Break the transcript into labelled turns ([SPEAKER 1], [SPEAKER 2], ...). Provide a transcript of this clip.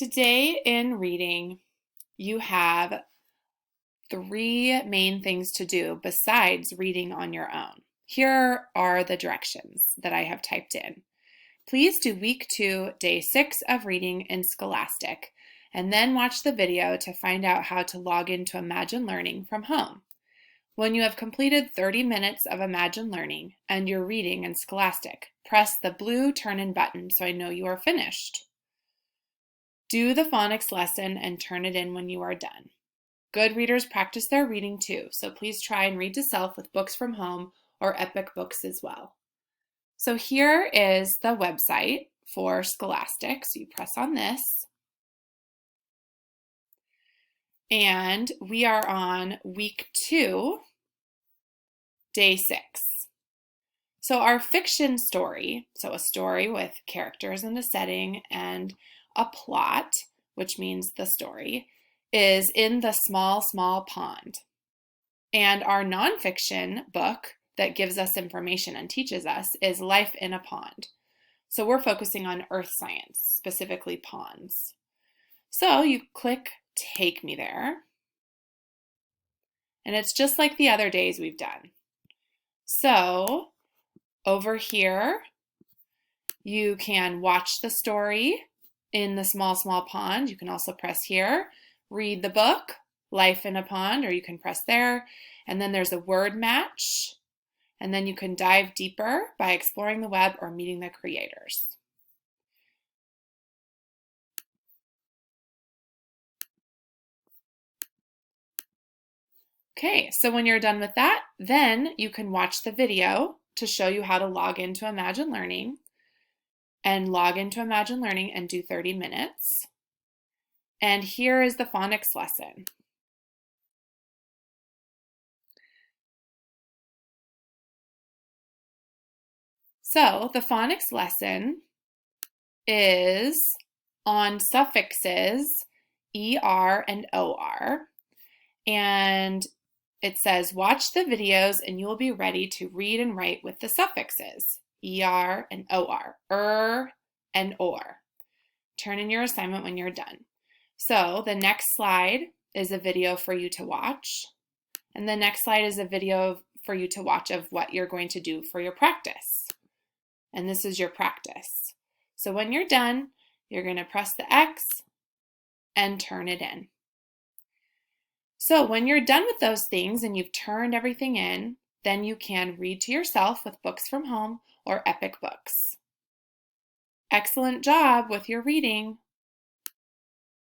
[SPEAKER 1] Today in reading, you have 3 main things to do besides reading on your own. Here are the directions that I have typed in. Please do week 2, day 6 of reading in Scholastic, and then watch the video to find out how to log into Imagine Learning from home. When you have completed 30 minutes of Imagine Learning and you're reading in Scholastic, press the blue turn-in button so I know you are finished. Do the phonics lesson and turn it in when you are done. Good readers practice their reading too, so please try and read to self with books from home or Epic Books as well. So here is the website for Scholastic. So you press on this. And we are on week 2, day 6. So our fiction story, so a story with characters and a setting and a plot, which means the story, is in the small, small pond. And our nonfiction book that gives us information and teaches us is Life in a Pond. So we're focusing on earth science, specifically ponds. So you click Take Me There. And it's just like the other days we've done. So over here, you can watch the story in the small, small pond. You can also press here, read the book, Life in a Pond, or you can press there. And then there's a word match. And then you can dive deeper by exploring the web or meeting the creators. Okay, so when you're done with that, then you can watch the video to show you how to log into Imagine Learning and log into Imagine Learning and do 30 minutes. And here is the phonics lesson. So the phonics lesson is on suffixes ER and OR. And it says, watch the videos and you will be ready to read and write with the suffixes ER and OR, and OR. Turn in your assignment when you're done. So the next slide is a video for you to watch. And the next slide is a video for you to watch of what you're going to do for your practice. And this is your practice. So when you're done, you're going to press the X and turn it in. So when you're done with those things and you've turned everything in, then you can read to yourself with books from home or Epic Books. Excellent job with your reading.